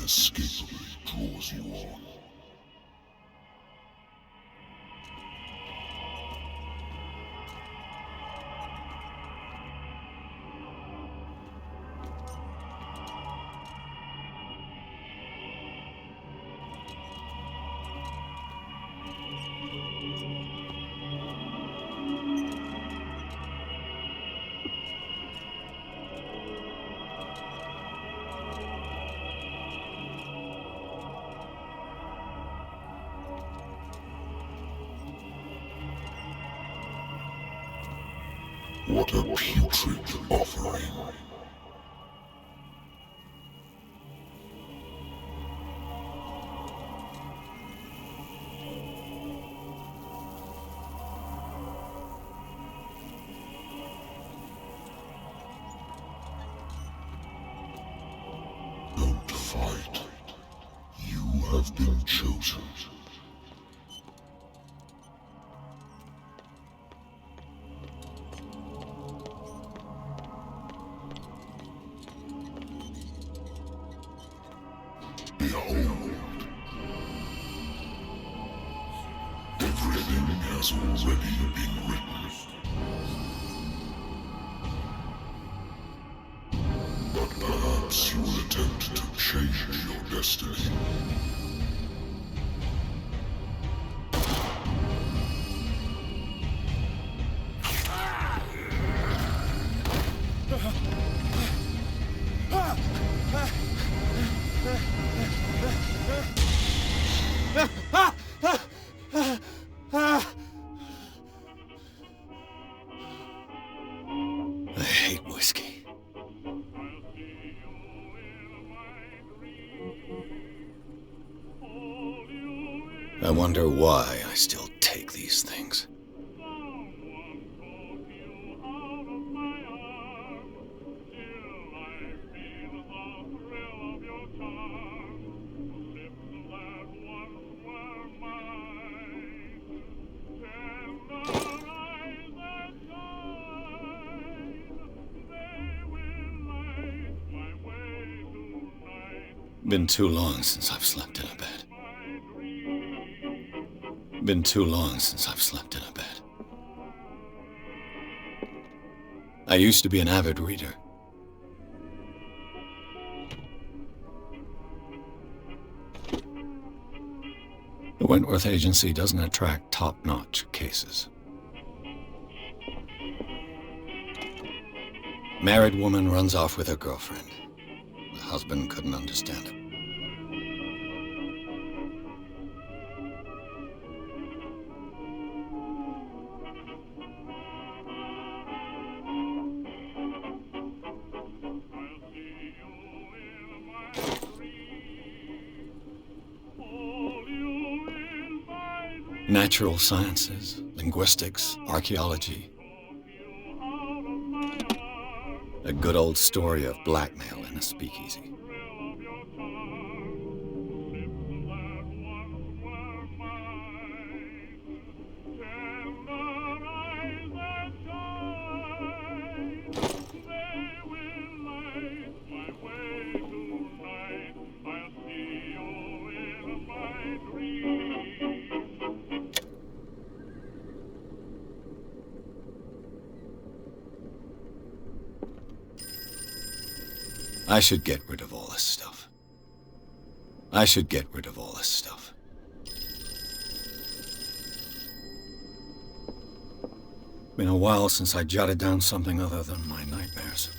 inescapably draws you on. What a putrid offering. Don't fight. You have been chosen. Behold, everything has already been written. But perhaps you will attempt to change your destiny. I hate whiskey. I wonder why I still take these things. Been too long since I've slept in a bed. Been too long since I've slept in a bed. I used to be an avid reader. The Wentworth Agency doesn't attract top-notch cases. Married woman runs off with her girlfriend. The husband couldn't understand it. Natural sciences, linguistics, archaeology. A good old story of blackmail in a speakeasy. I should get rid of all this stuff. I should get rid of all this stuff. Been a while since I jotted down something other than my nightmares.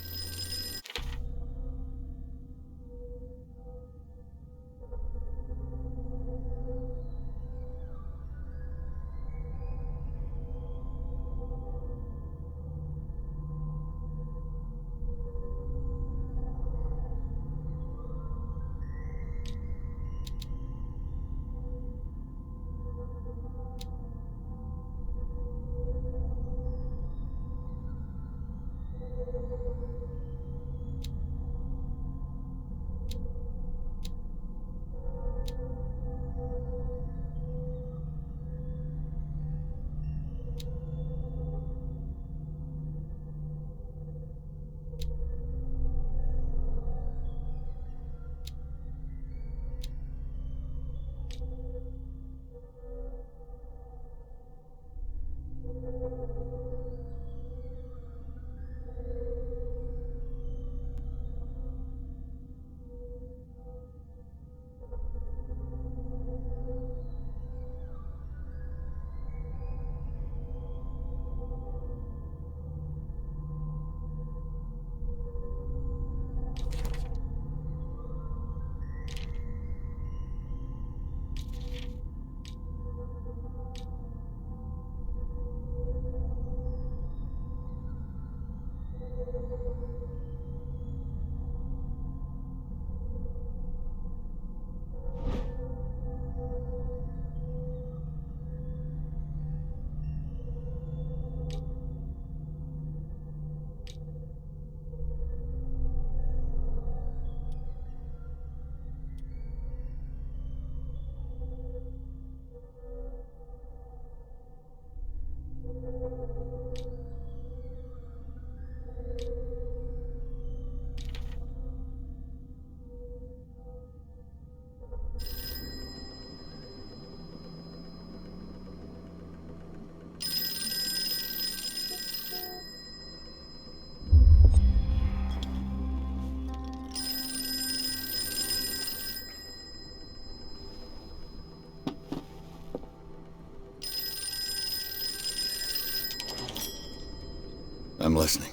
listening.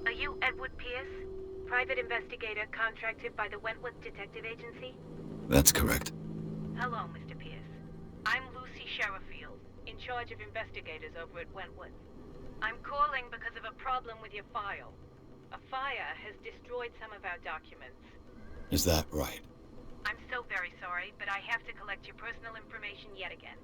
Are you Edward Pierce, private investigator contracted by the Wentworth Detective Agency? That's correct. Hello, Mr. Pierce. I'm Lucy Sherifield, in charge of investigators over at Wentworth. I'm calling because of a problem with your file. A fire has destroyed some of our documents. Is that right? I'm so very sorry, but I have to collect your personal information yet again.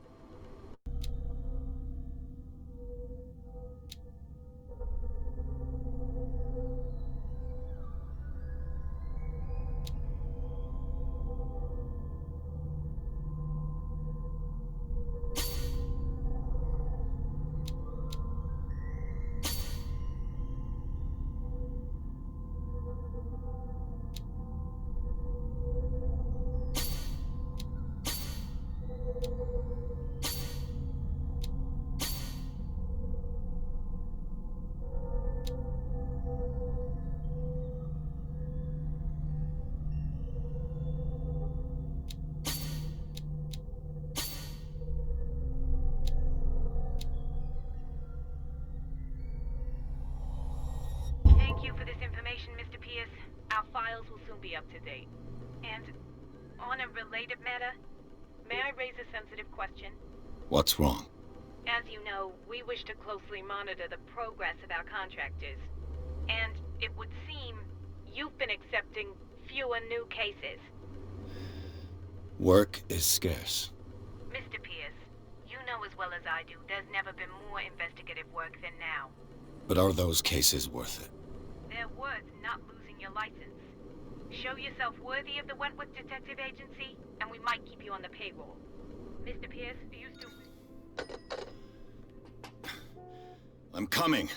Thank you for this information, Mr. Pierce. Our files will soon be up to date. And on a related matter, may I raise a sensitive question? What's wrong? As you know, we wish to closely monitor the progress of our contractors. And it would seem you've been accepting fewer new cases. Work is scarce. Mr. Pierce, you know as well as I do, there's never been more investigative work than now. But are those cases worth it? They're worth not losing your license. Show yourself worthy of the Wentworth Detective Agency, and we might keep you on the payroll. Mr. Pierce, are you still... I'm coming.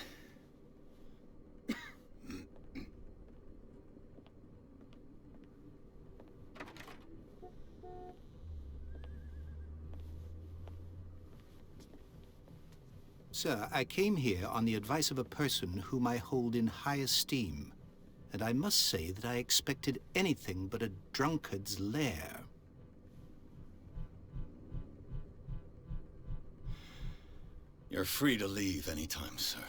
Sir, I came here on the advice of a person whom I hold in high esteem, and I must say that I expected anything but a drunkard's lair. You're free to leave anytime, sir.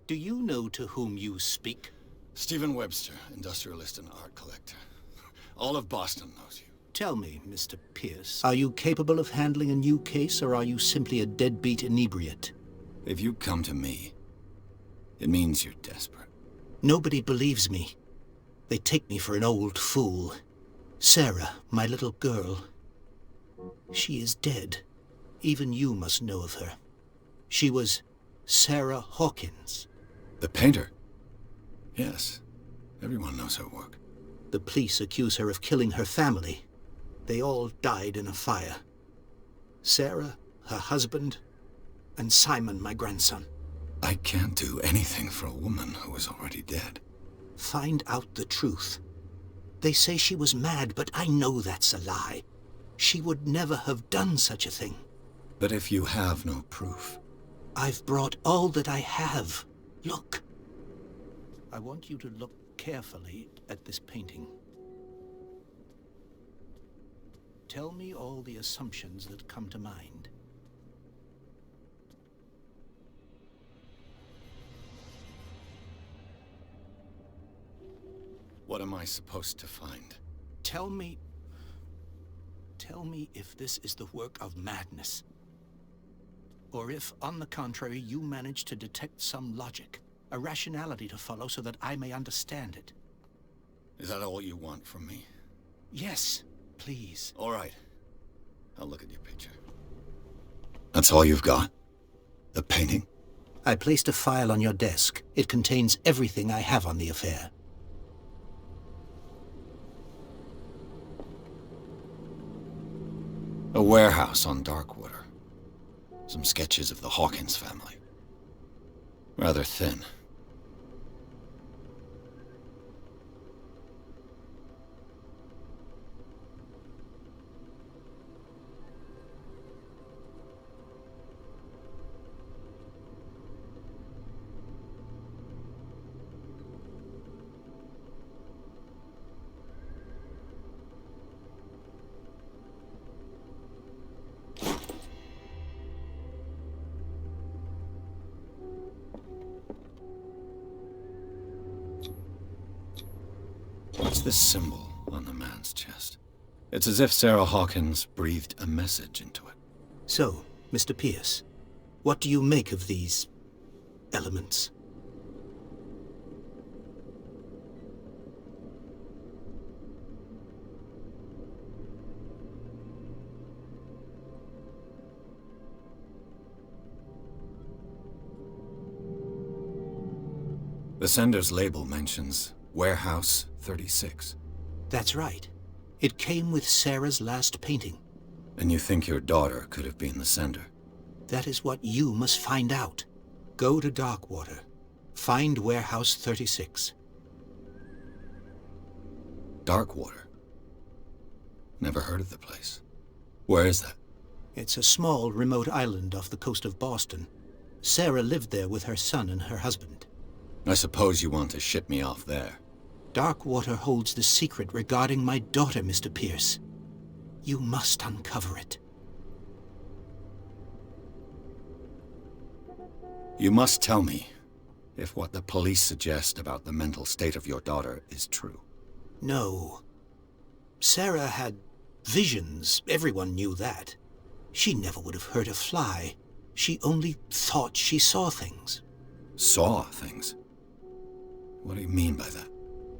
Do you know to whom you speak? Stephen Webster, industrialist and art collector. All of Boston knows you. Tell me, Mr. Pierce, are you capable of handling a new case, or are you simply a deadbeat inebriate? If you come to me, it means you're desperate. Nobody believes me. They take me for an old fool. Sarah, my little girl, she is dead. Even you must know of her. She was Sarah Hawkins. The painter? Yes. Everyone knows her work. The police accuse her of killing her family. They all died in a fire. Sarah, her husband, and Simon, my grandson. I can't do anything for a woman who is already dead. Find out the truth. They say she was mad, but I know that's a lie. She would never have done such a thing. But if you have no proof... I've brought all that I have. Look. I want you to look carefully at this painting. Tell me all the assumptions that come to mind. What am I supposed to find? Tell me if this is the work of madness. Or if, on the contrary, you manage to detect some logic, a rationality to follow so that I may understand it. Is that all you want from me? Yes, please. All right. I'll look at your picture. That's all you've got? The painting? I placed a file on your desk. It contains everything I have on the affair. A warehouse on Darkwater. Some sketches of the Hawkins family. Rather thin. What's this symbol on the man's chest? It's as if Sarah Hawkins breathed a message into it. So, Mr. Pierce, what do you make of these elements? The sender's label mentions Warehouse 36. That's right. It came with Sarah's last painting. And you think your daughter could have been the sender? That is what you must find out. Go to Darkwater. Find Warehouse 36. Darkwater? Never heard of the place. Where is that? It's a small, remote island off the coast of Boston. Sarah lived there with her son and her husband. I suppose you want to ship me off there. Darkwater holds the secret regarding my daughter, Mr. Pierce. You must uncover it. You must tell me if what the police suggest about the mental state of your daughter is true. No. Sarah had visions. Everyone knew that. She never would have hurt a fly. She only thought she saw things. Saw things? What do you mean by that?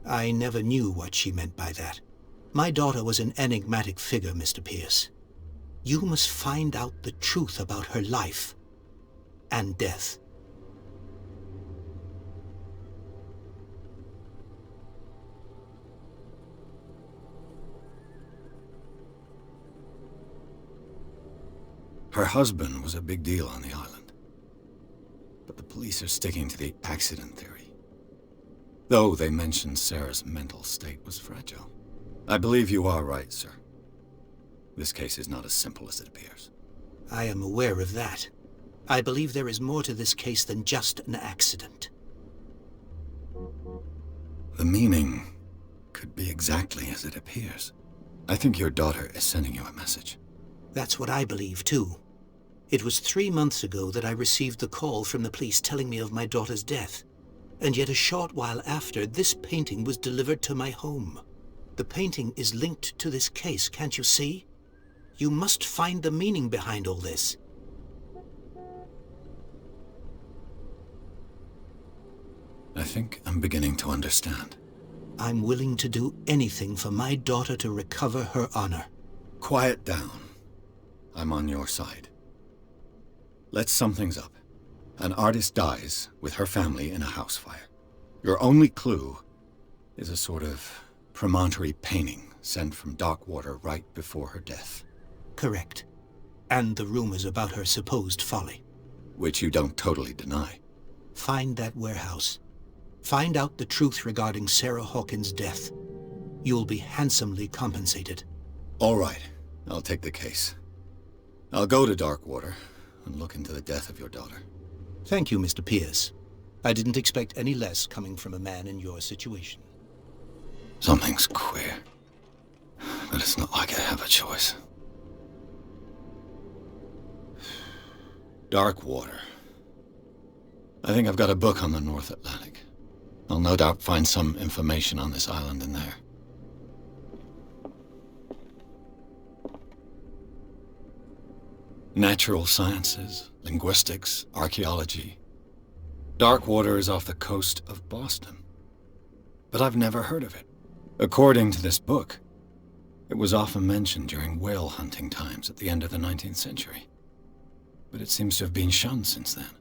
I never knew what she meant by that. My daughter was an enigmatic figure, Mr. Pierce. You must find out the truth about her life and death. Her husband was a big deal on the island. But the police are sticking to the accident theory. Though they mentioned Sarah's mental state was fragile. I believe you are right, sir. This case is not as simple as it appears. I am aware of that. I believe there is more to this case than just an accident. The meaning could be exactly as it appears. I think your daughter is sending you a message. That's what I believe, too. It was 3 months ago that I received the call from the police telling me of my daughter's death. And yet a short while after, this painting was delivered to my home. The painting is linked to this case, can't you see? You must find the meaning behind all this. I think I'm beginning to understand. I'm willing to do anything for my daughter to recover her honor. Quiet down. I'm on your side. Let's sum things up. An artist dies with her family in a house fire. Your only clue is a sort of promontory painting sent from Darkwater right before her death. Correct. And the rumors about her supposed folly. Which you don't totally deny. Find that warehouse. Find out the truth regarding Sarah Hawkins' death. You'll be handsomely compensated. All right. I'll take the case. I'll go to Darkwater and look into the death of your daughter. Thank you, Mr. Pierce. I didn't expect any less coming from a man in your situation. Something's queer. But it's not like I have a choice. Darkwater. I think I've got a book on the North Atlantic. I'll no doubt find some information on this island in there. Natural sciences, linguistics, archaeology. Darkwater is off the coast of Boston. But I've never heard of it. According to this book, it was often mentioned during whale hunting times at the end of the 19th century. But it seems to have been shunned since then.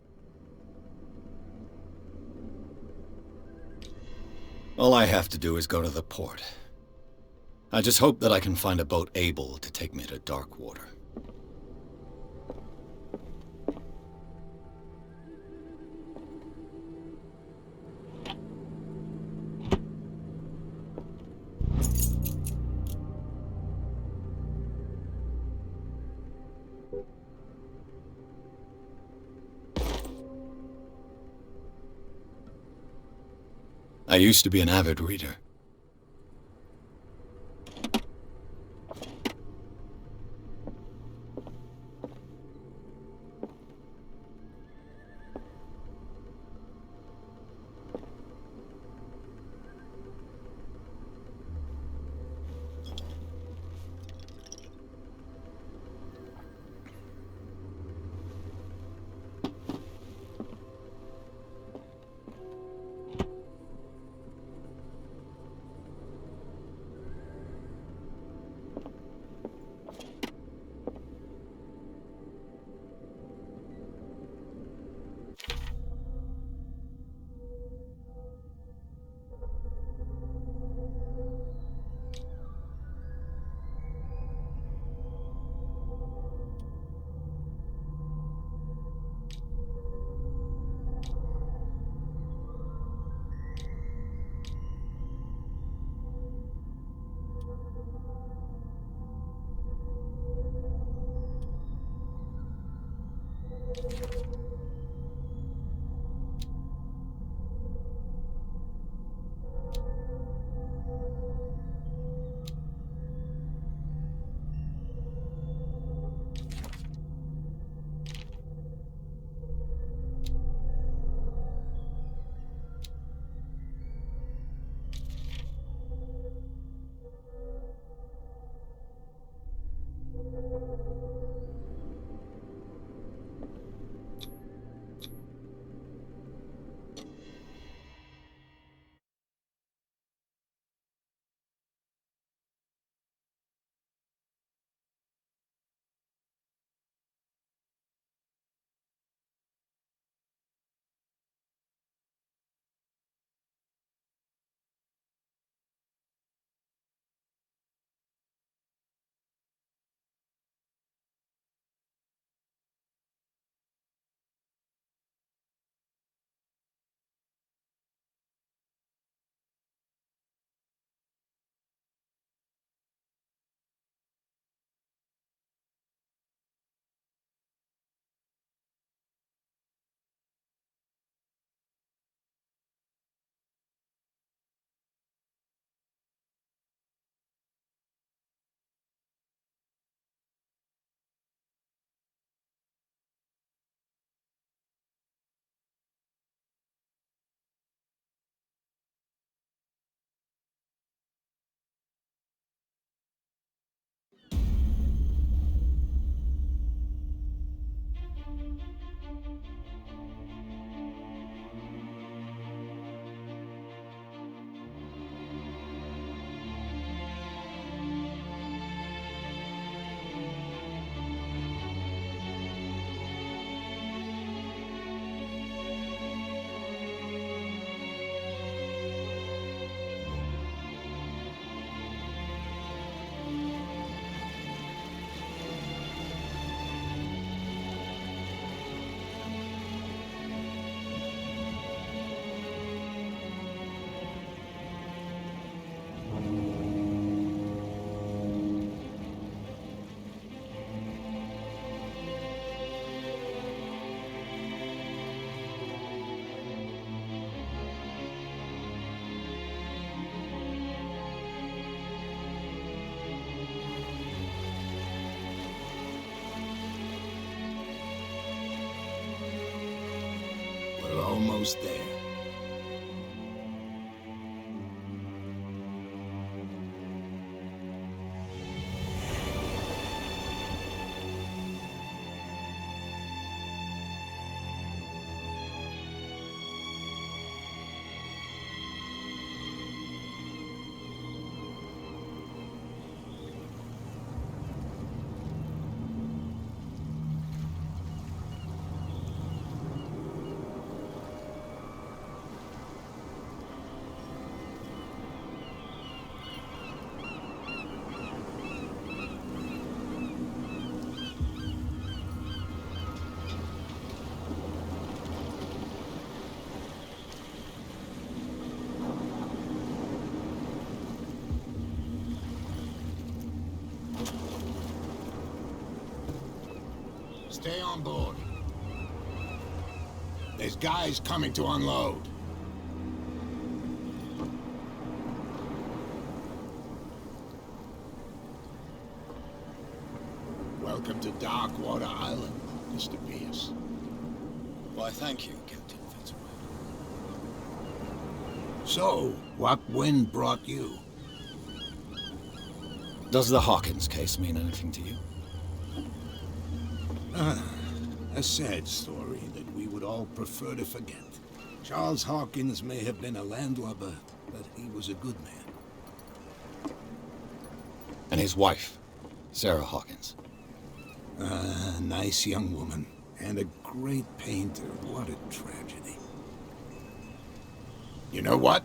All I have to do is go to the port. I just hope that I can find a boat able to take me to Darkwater. I used to be an avid reader. almost there. Stay on board. There's guys coming to unload. Welcome to Darkwater Island, Mr. Pierce. Why, thank you, Captain Fitzroy. So, what wind brought you? Does the Hawkins case mean anything to you? A sad story that we would all prefer to forget. Charles Hawkins may have been a landlubber, but he was a good man. And his wife, Sarah Hawkins. A nice young woman, and a great painter. What a tragedy. You know what?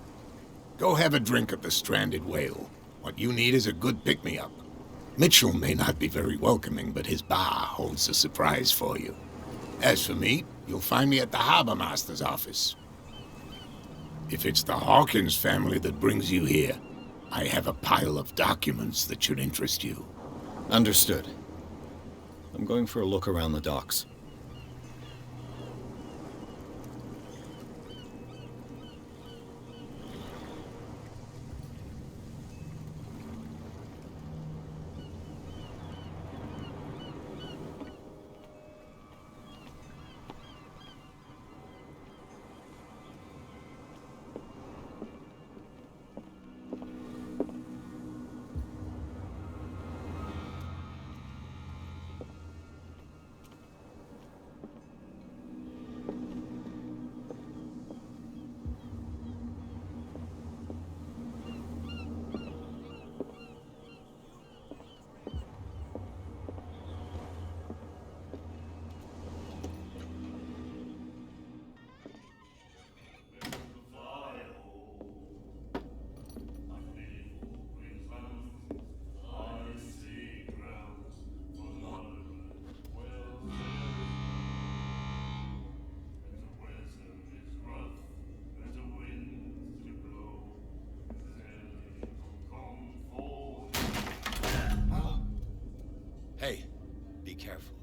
Go have a drink at the Stranded Whale. What you need is a good pick-me-up. Mitchell may not be very welcoming, but his bar holds a surprise for you. As for me, you'll find me at the Harbor Master's office. If it's the Hawkins family that brings you here, I have a pile of documents that should interest you. Understood. I'm going for a look around the docks. Hey, be careful.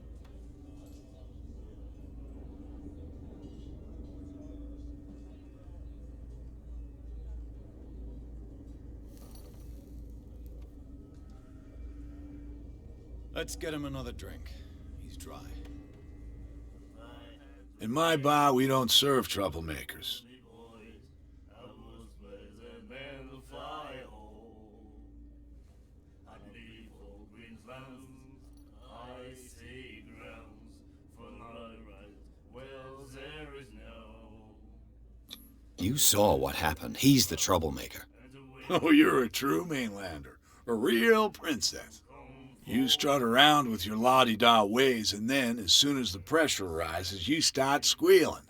Let's get him another drink. He's dry. In my bar, we don't serve troublemakers. You saw what happened. He's the troublemaker. Oh, you're a true mainlander. A real princess. You strut around with your la-di-da ways, and then, as soon as the pressure rises, you start squealing.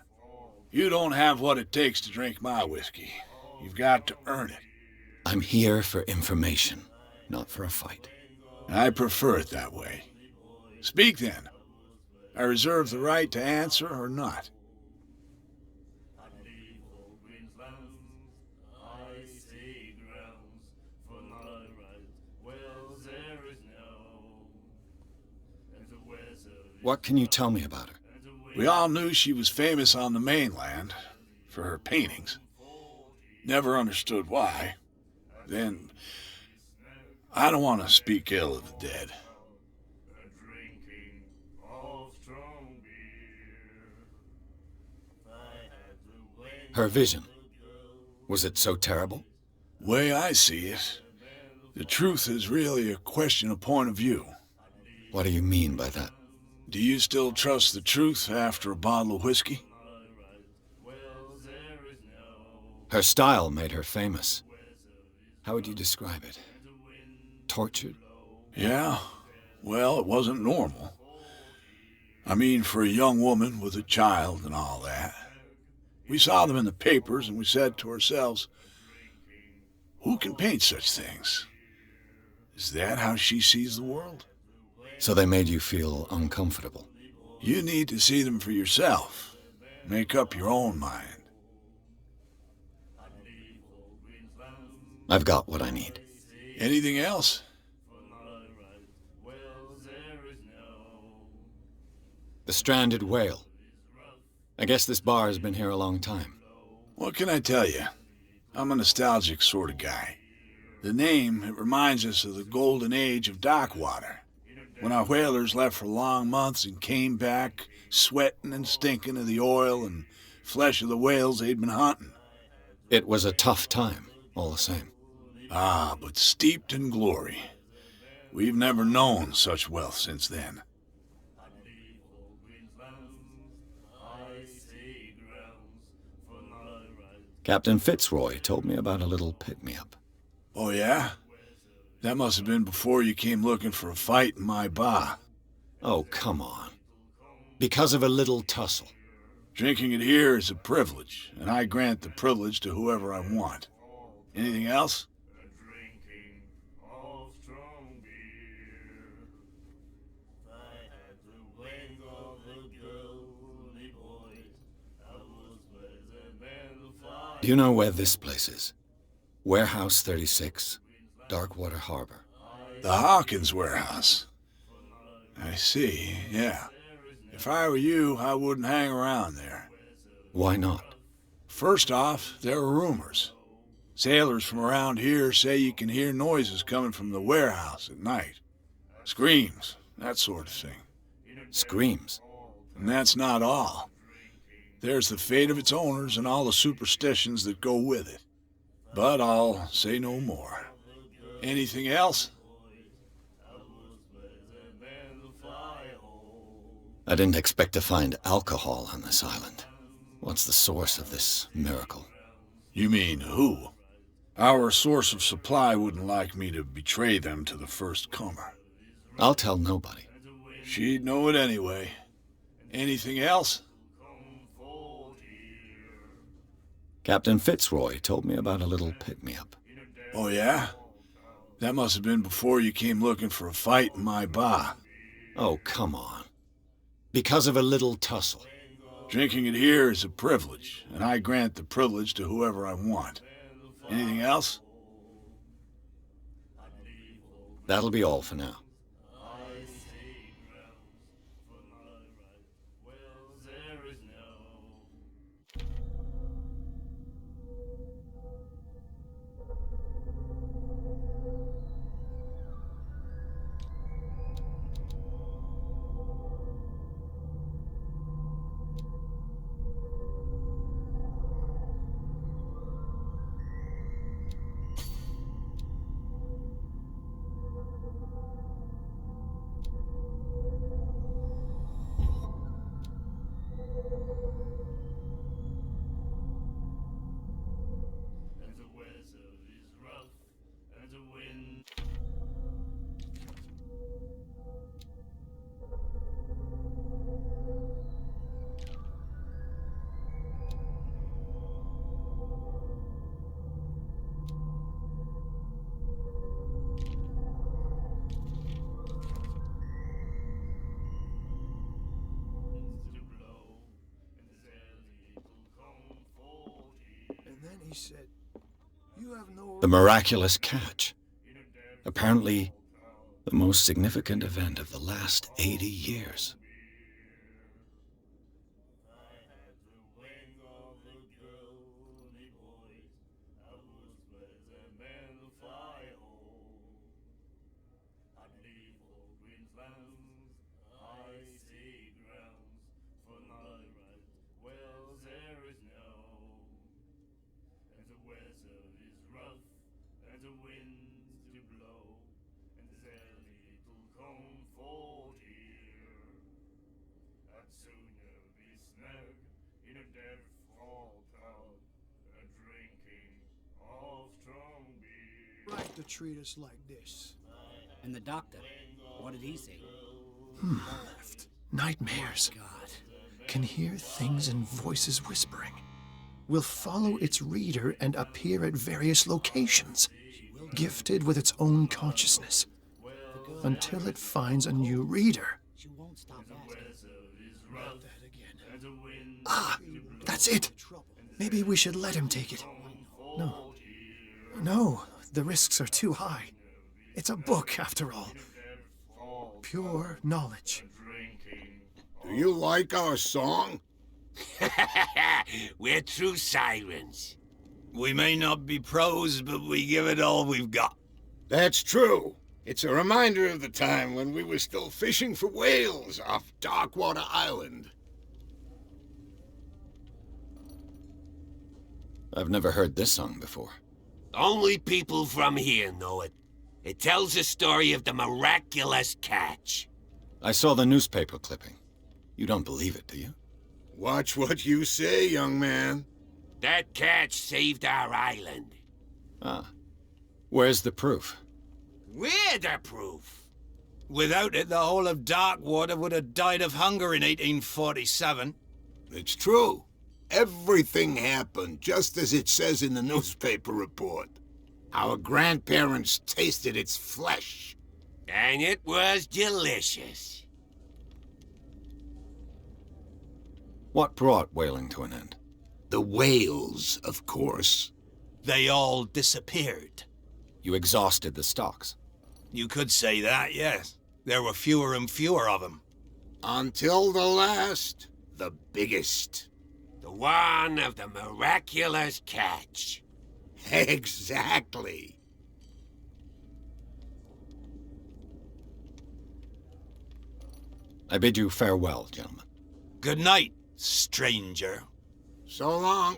You don't have what it takes to drink my whiskey. You've got to earn it. I'm here for information, not for a fight. I prefer it that way. Speak then. I reserve the right to answer or not. What can you tell me about her? We all knew she was famous on the mainland for her paintings. Never understood why. Then, I don't want to speak ill of the dead. Her vision. Was it so terrible? Way I see it, the truth is really a question of point of view. What do you mean by that? Do you still trust the truth after a bottle of whiskey? Her style made her famous. How would you describe it? Tortured? Yeah, well, it wasn't normal. I mean, for a young woman with a child and all that. We saw them in the papers and we said to ourselves, who can paint such things? Is that how she sees the world? So they made you feel uncomfortable? You need to see them for yourself. Make up your own mind. I've got what I need. Anything else? The Stranded Whale. I guess this bar has been here a long time. What can I tell you? I'm a nostalgic sort of guy. The name, it reminds us of the golden age of dock water. When our whalers left for long months and came back sweating and stinking of the oil and flesh of the whales they'd been hunting. It was a tough time, all the same. Ah, but steeped in glory. We've never known such wealth since then. Captain Fitzroy told me about a little pick-me-up. Oh, yeah? That must have been before you came looking for a fight in my bar. Oh, come on. Because of a little tussle. Drinking it here is a privilege, and I grant the privilege to whoever I want. Anything else? Do you know where this place is? Warehouse 36, Darkwater Harbor. The Hawkins warehouse. I see, yeah. If I were you, I wouldn't hang around there. Why not? First off, there are rumors. Sailors from around here say you can hear noises coming from the warehouse at night. Screams, that sort of thing. Screams? And that's not all. There's the fate of its owners and all the superstitions that go with it. But I'll say no more. Anything else? I didn't expect to find alcohol on this island. What's the source of this miracle? You mean who? Our source of supply wouldn't like me to betray them to the first comer. I'll tell nobody. She'd know it anyway. Anything else? Captain Fitzroy told me about a little pick-me-up. Oh, yeah? That must have been before you came looking for a fight in my bar. Oh, come on. Because of a little tussle. Drinking it here is a privilege, and I grant the privilege to whoever I want. Anything else? That'll be all for now. Said, "You have no..." The miraculous catch. Apparently, the most significant event of the last 80 years. right to treat us like this. And the doctor, what did he say? Left. Nightmares. God. Can hear things and voices whispering. Will follow its reader and appear at various locations, gifted with its own consciousness, until it finds a new reader. She won't stop asking. Ah, that's it. Maybe we should let him take it. No. No, the risks are too high. It's a book, after all. Pure knowledge. Do you like our song? We're true sirens. We may not be pros, but we give it all we've got. That's true. It's a reminder of the time when we were still fishing for whales off Darkwater Island. I've never heard this song before. Only people from here know it. It tells the story of the miraculous catch. I saw the newspaper clipping. You don't believe it, do you? Watch what you say, young man. That catch saved our island. Ah. Where's the proof? We're the proof. Without it, the whole of Darkwater would have died of hunger in 1847. It's true. Everything happened just as it says in the newspaper report. Our grandparents tasted its flesh. And it was delicious. What brought whaling to an end? The whales, of course. They all disappeared. You exhausted the stocks. You could say that, yes. There were fewer and fewer of them. Until the last, the biggest. The one of the miraculous catch. Exactly. I bid you farewell, gentlemen. Good night, stranger. So long.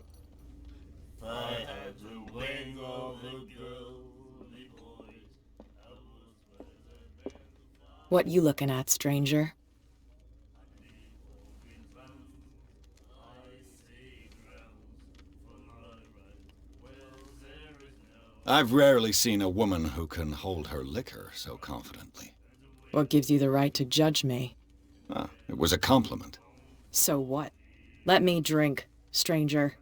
What you looking at, stranger? I've rarely seen a woman who can hold her liquor so confidently. What gives you the right to judge me? Ah, it was a compliment. So what? Let me drink, stranger.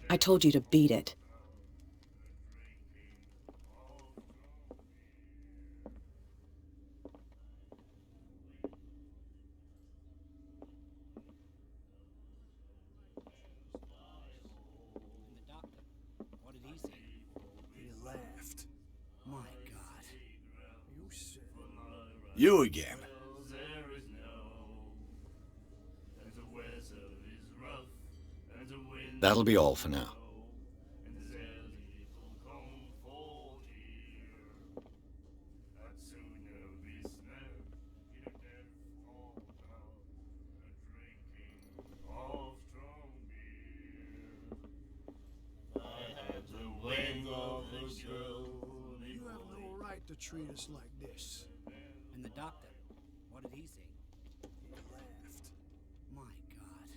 I told you to beat it. You again. That'll be all for now. You have no right to treat us like this. And the doctor, what did he say? He laughed. My God.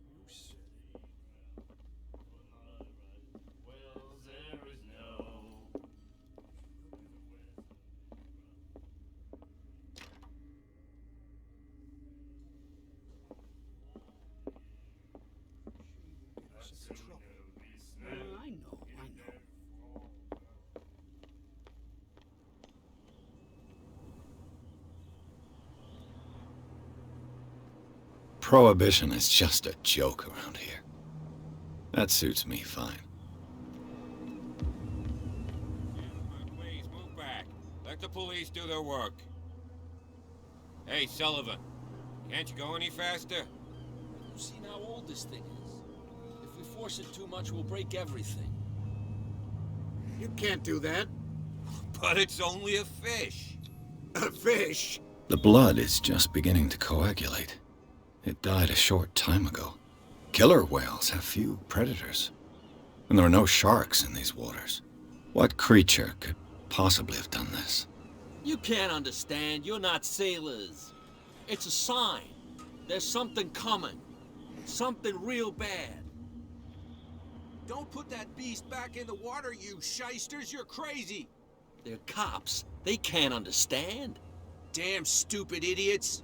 You said it. I know. Prohibition is just a joke around here. That suits me fine. Please, move back. Let the police do their work. Hey, Sullivan. Can't you go any faster? You've seen how old this thing is. If we force it too much, we'll break everything. You can't do that. But it's only a fish. A fish? The blood is just beginning to coagulate. It died a short time ago. Killer whales have few predators. And there are no sharks in these waters. What creature could possibly have done this? You can't understand. You're not sailors. It's a sign. There's something coming. Something real bad. Don't put that beast back in the water, you shysters. You're crazy. They're cops. They can't understand. Damn stupid idiots.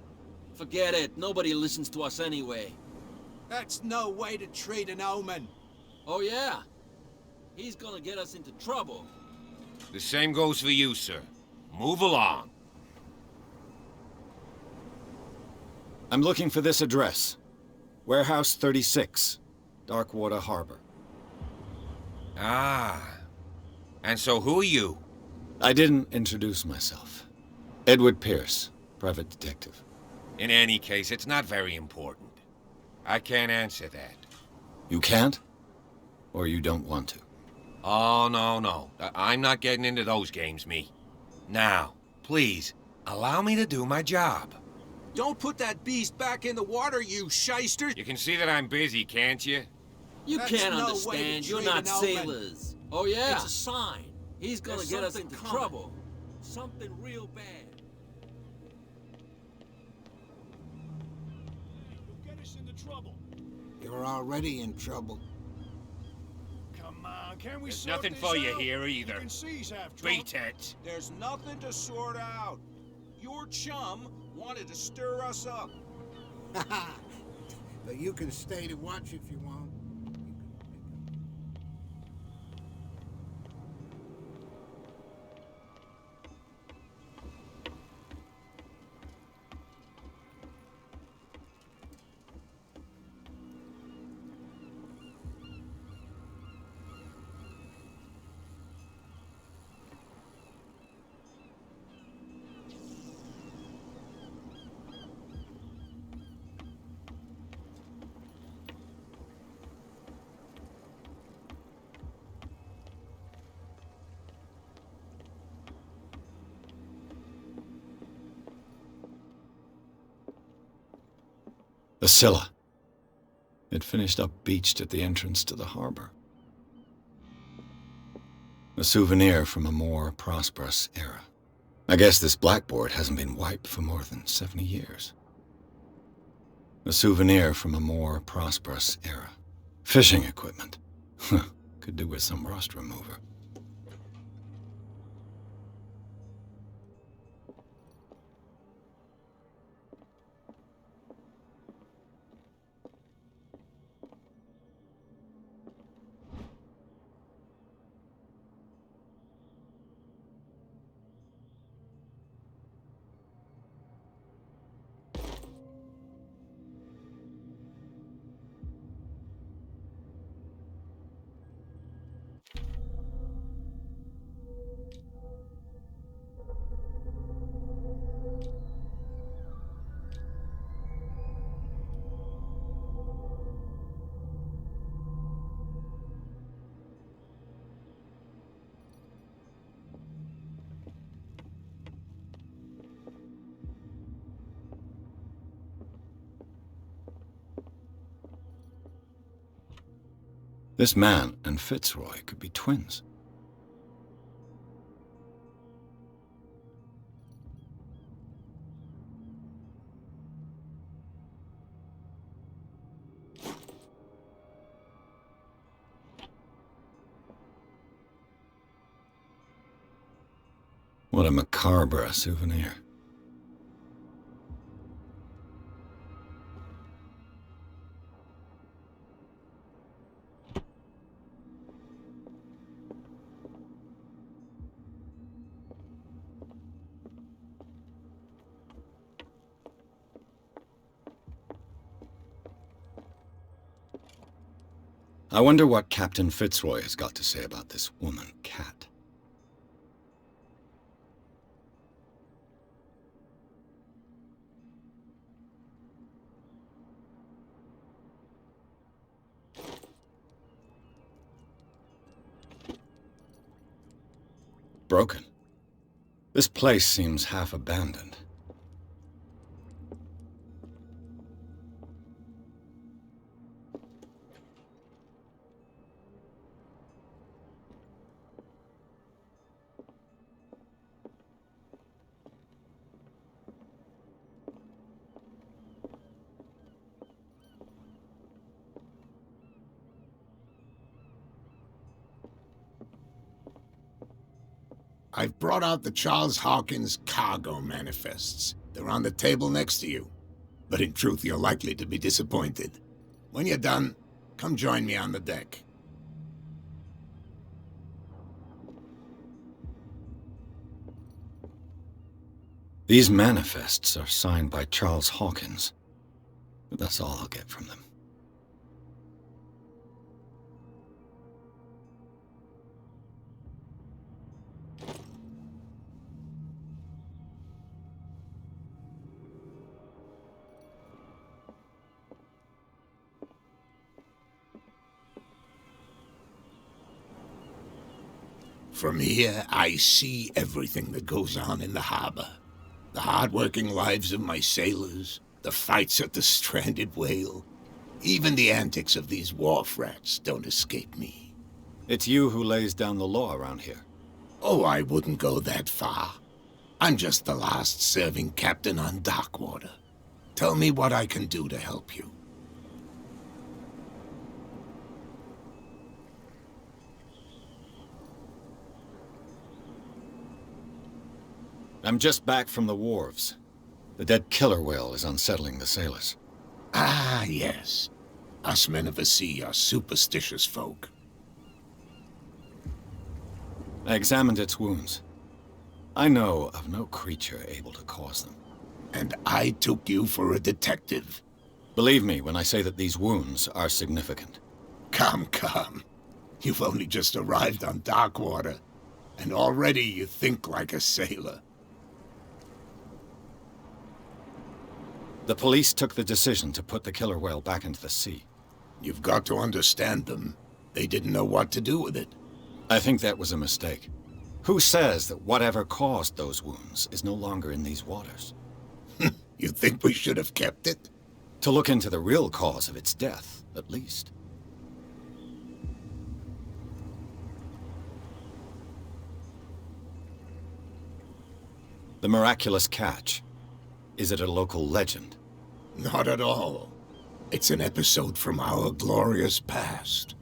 Forget it. Nobody listens to us anyway. That's no way to treat an omen. Oh, yeah? He's gonna get us into trouble. The same goes for you, sir. Move along. I'm looking for this address. Warehouse 36, Darkwater Harbor. Ah. And so who are you? I didn't introduce myself. Edward Pierce, private detective. In any case, it's not very important. I can't answer that. You can't? Or you don't want to? Oh, no. I'm not getting into those games, me. Now, please, allow me to do my job. Don't put that beast back in the water, you shysters. You can see that I'm busy, can't you? You That's can't no way to understand. You're treat not an omen. sailors. Oh, yeah? It's a sign. He's gonna There's get us something into coming. trouble. Something real bad. You'll get us into trouble. You're already in trouble. Come on, can we There's sort nothing this for you out? here You either. can see he's half drunk. Beat it. There's nothing to sort out. Your chum wanted to stir us up. But you can stay to watch if you want. The Scylla. It finished up beached at the entrance to the harbor. A souvenir from a more prosperous era. I guess this blackboard hasn't been wiped for more than 70 years. A souvenir from a more prosperous era. Fishing equipment. Could do with some rust remover. This man and Fitzroy could be twins. What a macabre souvenir. I wonder what Captain Fitzroy has got to say about this woman, Cat. Broken. This place seems half abandoned. I've brought out the Charles Hawkins cargo manifests. They're on the table next to you. But in truth, you're likely to be disappointed. When you're done, come join me on the deck. These manifests are signed by Charles Hawkins, but that's all I'll get from them. From here, I see everything that goes on in the harbor. The hard-working lives of my sailors, the fights at the stranded whale. Even the antics of these wharf rats don't escape me. It's you who lays down the law around here. Oh, I wouldn't go that far. I'm just the last serving captain on Darkwater. Tell me what I can do to help you. I'm just back from the wharves. The dead killer whale is unsettling the sailors. Ah, yes. Us men of the sea are superstitious folk. I examined its wounds. I know of no creature able to cause them. And I took you for a detective. Believe me when I say that these wounds are significant. Come, come. You've only just arrived on Darkwater, and already you think like a sailor. The police took the decision to put the killer whale back into the sea. You've got to understand them. They didn't know what to do with it. I think that was a mistake. Who says that whatever caused those wounds is no longer in these waters? You think we should have kept it? To look into the real cause of its death, at least. The miraculous catch. Is it a local legend? Not at all. It's an episode from our glorious past.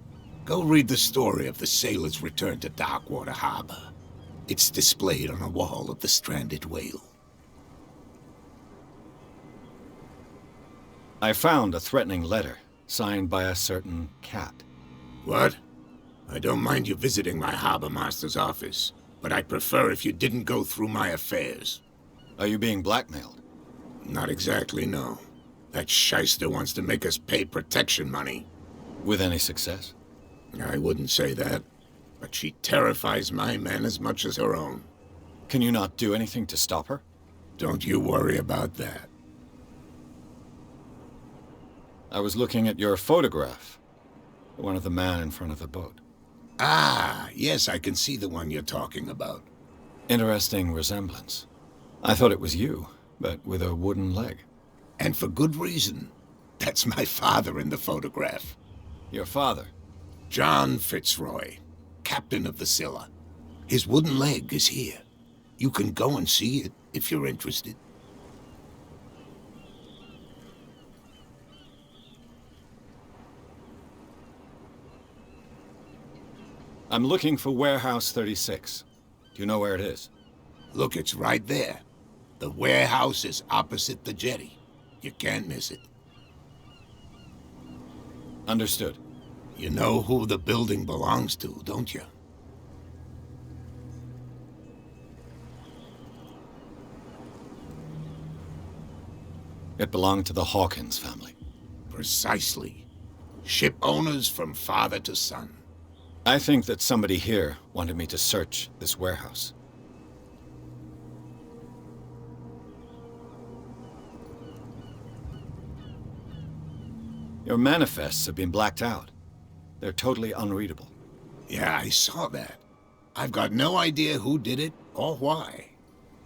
Go read the story of the sailor's return to Darkwater Harbor. It's displayed on a wall of the stranded whale. I found a threatening letter, signed by a certain cat. What? I don't mind you visiting my harbor master's office, but I'd prefer if you didn't go through my affairs. Are you being blackmailed? Not exactly, no. That shyster wants to make us pay protection money. With any success? I wouldn't say that, but she terrifies my men as much as her own. Can you not do anything to stop her? Don't you worry about that. I was looking at your photograph. One of the man in front of the boat. Ah, yes, I can see the one you're talking about. Interesting resemblance. I thought it was you, but with a wooden leg. And for good reason. That's my father in the photograph. Your father? John Fitzroy, captain of the Scylla. His wooden leg is here. You can go and see it if you're interested. I'm looking for Warehouse 36. Do you know where it is? Look, it's right there. The warehouse is opposite the jetty. You can't miss it. Understood. You know who the building belongs to, don't you? It belonged to the Hawkins family. Precisely. Ship owners from father to son. I think that somebody here wanted me to search this warehouse. Your manifests have been blacked out. They're totally unreadable. Yeah, I saw that. I've got no idea who did it or why.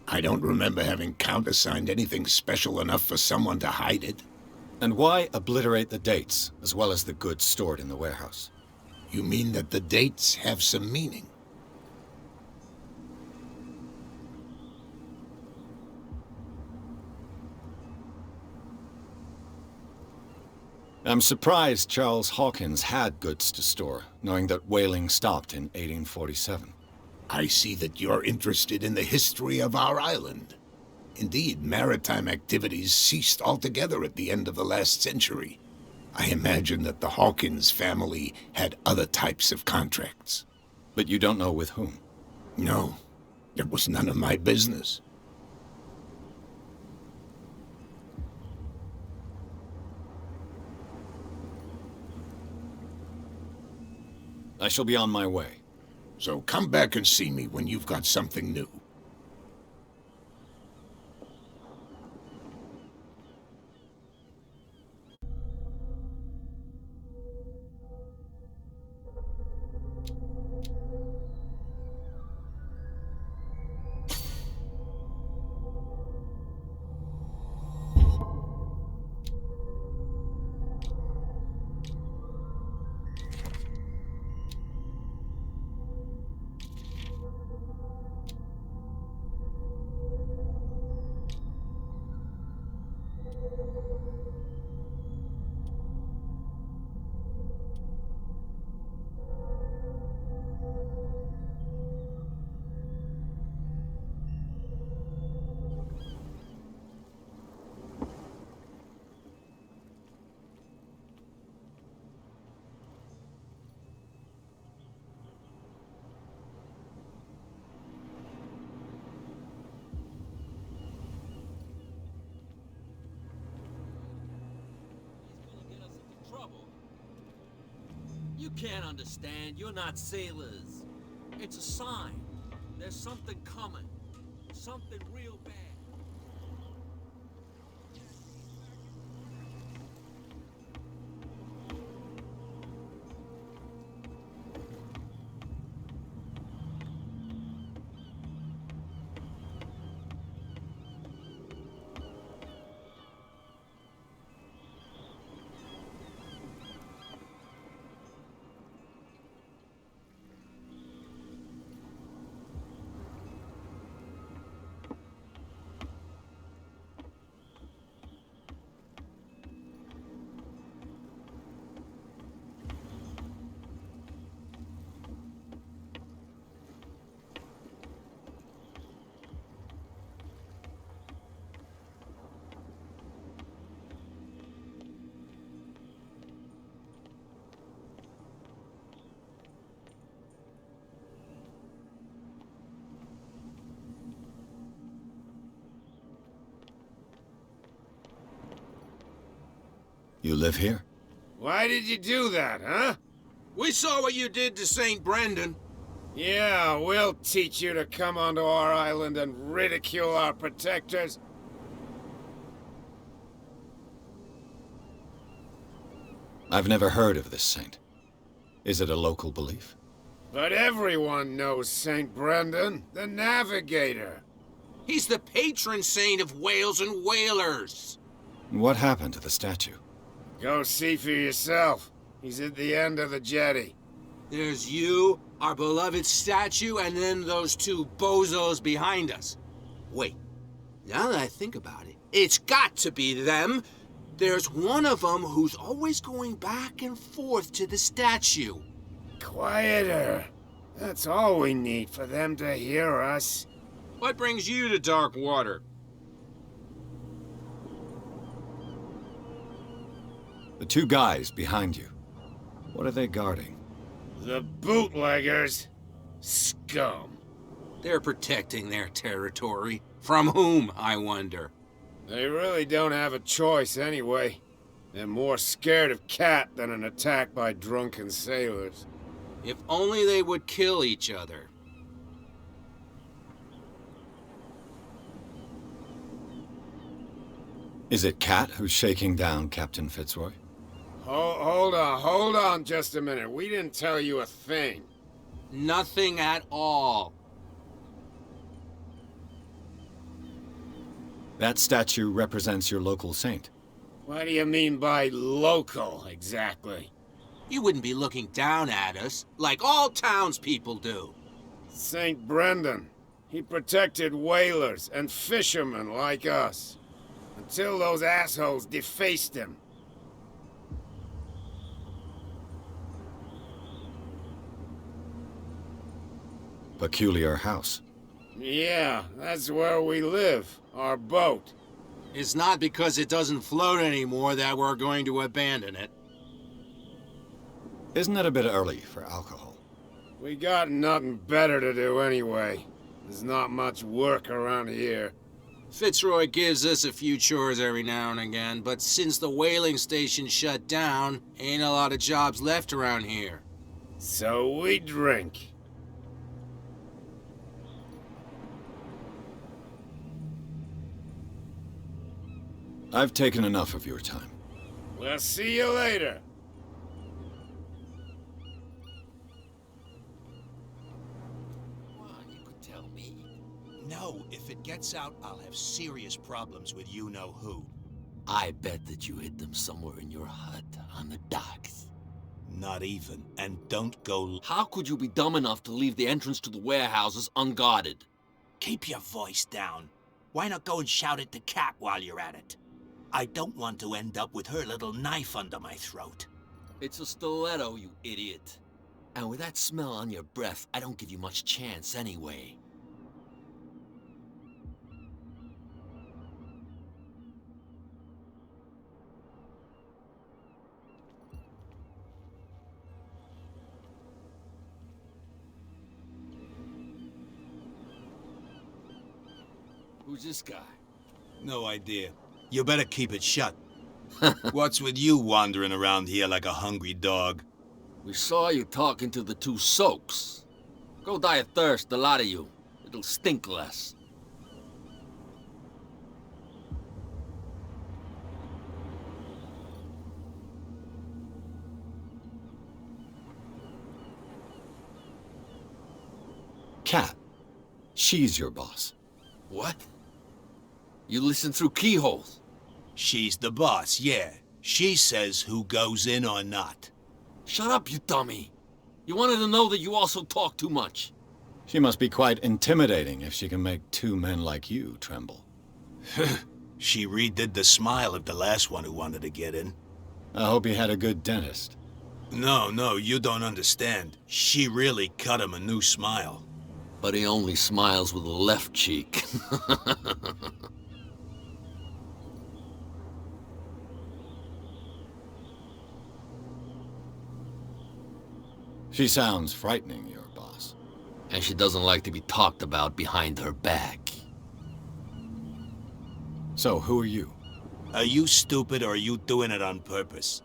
I don't remember having countersigned anything special enough for someone to hide it. And why obliterate the dates, as well as the goods stored in the warehouse? You mean that the dates have some meaning? I'm surprised Charles Hawkins had goods to store, knowing that whaling stopped in 1847. I see that you're interested in the history of our island. Indeed, maritime activities ceased altogether at the end of the last century. I imagine that the Hawkins family had other types of contracts. But you don't know with whom? No, it was none of my business. I shall be on my way. So come back and see me when you've got something new. You can't understand. You're not sailors. It's a sign. There's something coming. Something real bad. You live here? Why did you do that, huh? We saw what you did to St. Brendan. Yeah, we'll teach you to come onto our island and ridicule our protectors. I've never heard of this saint. Is it a local belief? But everyone knows St. Brendan, the navigator. He's the patron saint of whales and whalers. What happened to the statue? Go see for yourself. He's at the end of the jetty. There's you, our beloved statue, and then those two bozos behind us. Wait, now that I think about it, it's got to be them. There's one of them who's always going back and forth to the statue. Quieter. That's all we need for them to hear us. What brings you to dark water? The two guys behind you. What are they guarding? The bootleggers. Scum. They're protecting their territory. From whom, I wonder? They really don't have a choice anyway. They're more scared of Cat than an attack by drunken sailors. If only they would kill each other. Is it Cat who's shaking down Captain Fitzroy? Hold on just a minute. We didn't tell you a thing. Nothing at all. That statue represents your local saint. What do you mean by local, exactly? You wouldn't be looking down at us, like all townspeople do. St. Brendan. He protected whalers and fishermen like us. Until those assholes defaced him. peculiar house. Yeah, that's where we live. Our boat. It's not because it doesn't float anymore that we're going to abandon it. Isn't it a bit early for alcohol? We got nothing better to do anyway. There's not much work around here. Fitzroy gives us a few chores every now and again, but since the whaling station shut down, ain't a lot of jobs left around here. So we drink. I've taken enough of your time. We'll see you later. You could tell me. No, if it gets out, I'll have serious problems with you-know-who. I bet that you hid them somewhere in your hut on the docks. Not even. And don't go... How could you be dumb enough to leave the entrance to the warehouses unguarded? Keep your voice down. Why not go and shout at the cat while you're at it? I don't want to end up with her little knife under my throat. It's a stiletto, you idiot. And with that smell on your breath, I don't give you much chance anyway. Who's this guy? No idea. You better keep it shut. What's with you wandering around here like a hungry dog? We saw you talking to the two soaks. Go die of thirst, the lot of you. It'll stink less. Cat. She's your boss. What? You listen through keyholes? She's the boss, yeah. She says who goes in or not. Shut up, you dummy. You wanted to know that you also talk too much. She must be quite intimidating if she can make two men like you tremble. She redid the smile of the last one who wanted to get in. I hope he had a good dentist. No, you don't understand. She really cut him a new smile. But he only smiles with the left cheek. She sounds frightening, your boss. And she doesn't like to be talked about behind her back. So, who are you? Are you stupid or are you doing it on purpose?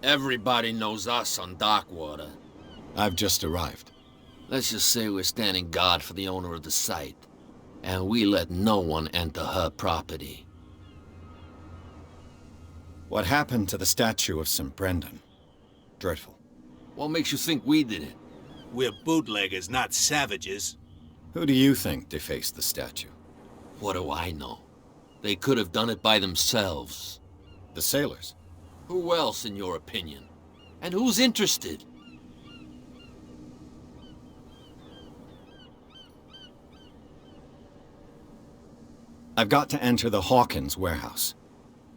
Everybody knows us on Darkwater. I've just arrived. Let's just say we're standing guard for the owner of the site. And we let no one enter her property. What happened to the statue of St. Brendan? Dreadful. What makes you think we did it? We're bootleggers, not savages. Who do you think defaced the statue? What do I know? They could have done it by themselves. The sailors? Who else, in your opinion? And who's interested? I've got to enter the Hawkins warehouse.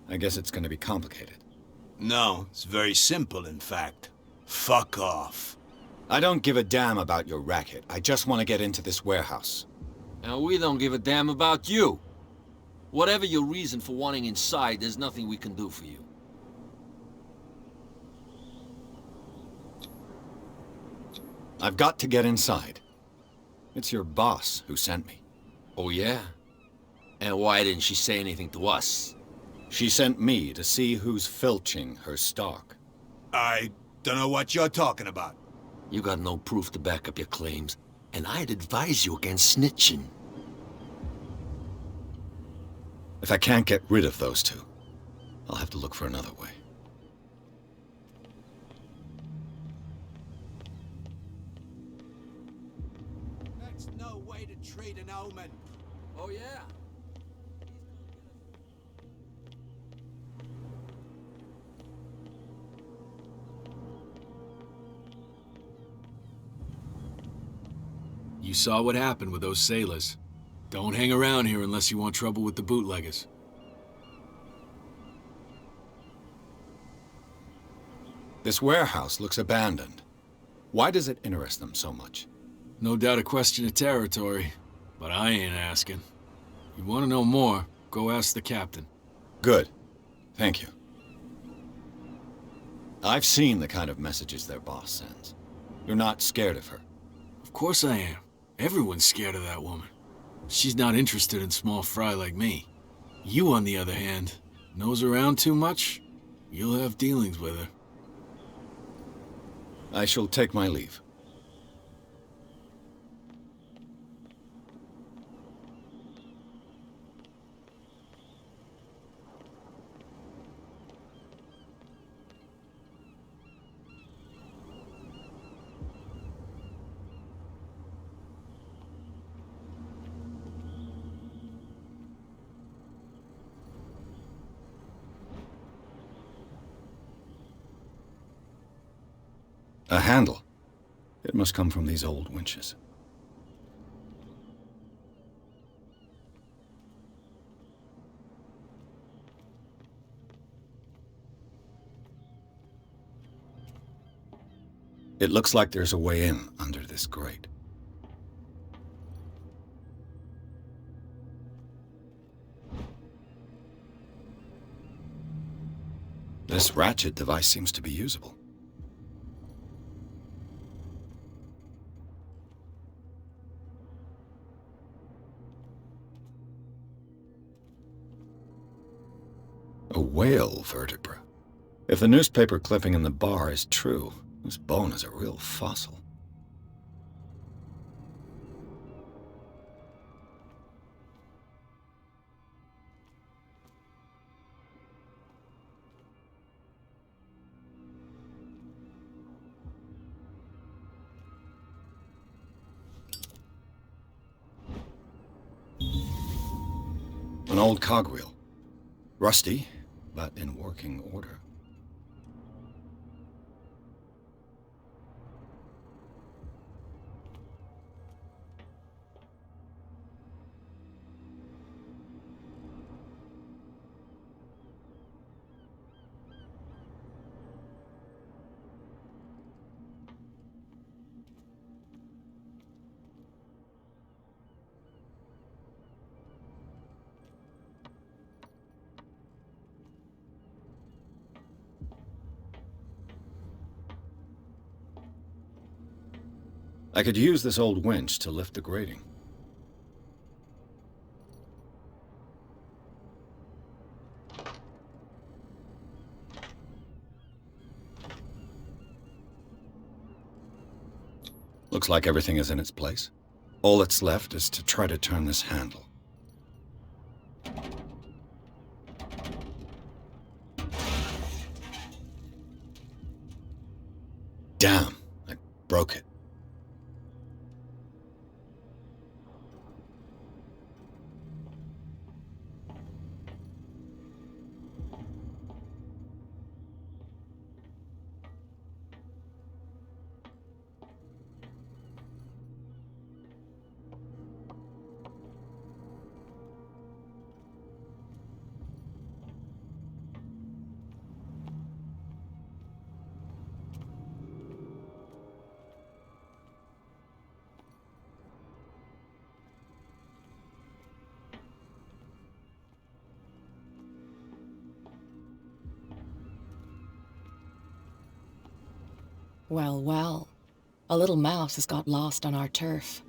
I guess it's going to be complicated. No, it's very simple, in fact. Fuck off. I don't give a damn about your racket. I just want to get into this warehouse. And we don't give a damn about you. Whatever your reason for wanting inside, there's nothing we can do for you. I've got to get inside. It's your boss who sent me. Oh, yeah? And why didn't she say anything to us? She sent me to see who's filching her stock. I don't know what you're talking about. You got no proof to back up your claims, and I'd advise you against snitching. If I can't get rid of those two, I'll have to look for another way. That's no way to treat an omen. Oh, yeah? You saw what happened with those sailors. Don't hang around here unless you want trouble with the bootleggers. This warehouse looks abandoned. Why does it interest them so much? No doubt a question of territory, but I ain't asking. You want to know more, go ask the captain. Good. Thank you. I've seen the kind of messages their boss sends. You're not scared of her. Of course I am. Everyone's scared of that woman. She's not interested in small fry like me. You, on the other hand, nose around too much, you'll have dealings with her. I shall take my leave. A handle. It must come from these old winches. It looks like there's a way in under this grate. This ratchet device seems to be usable. A whale vertebra. If the newspaper clipping in the bar is true, this bone is a real fossil. An old cogwheel. Rusty, but in working order. I could use this old winch to lift the grating. Looks like everything is in its place. All that's left is to try to turn this handle. Damn, I broke it. Well, well. A little mouse has got lost on our turf.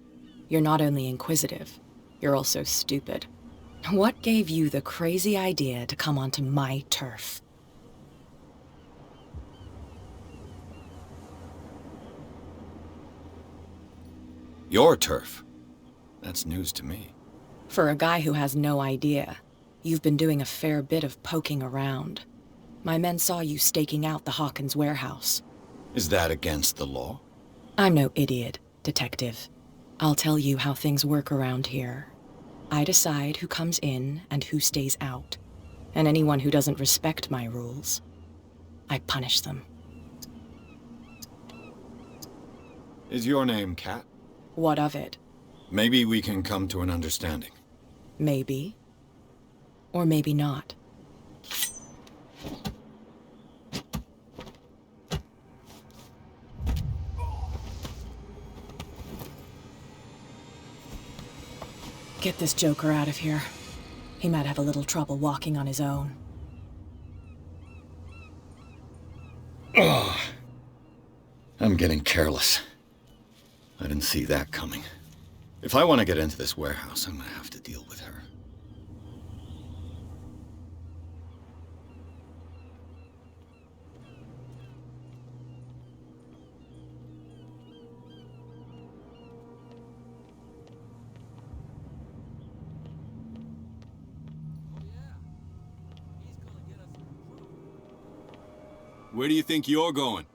You're not only inquisitive, you're also stupid. What gave you the crazy idea to come onto my turf? Your turf? That's news to me. For a guy who has no idea, you've been doing a fair bit of poking around. My men saw you staking out the Hawkins warehouse. Is that against the law? I'm no idiot, Detective. I'll tell you how things work around here. I decide who comes in and who stays out. And anyone who doesn't respect my rules, I punish them. Is your name Kat? What of it? Maybe we can come to an understanding. Maybe. Or maybe not. Get this joker out of here. He might have a little trouble walking on his own. Ugh. I'm getting careless. I didn't see that coming. If I want to get into this warehouse, I'm gonna have to deal with her. Where do you think you're going?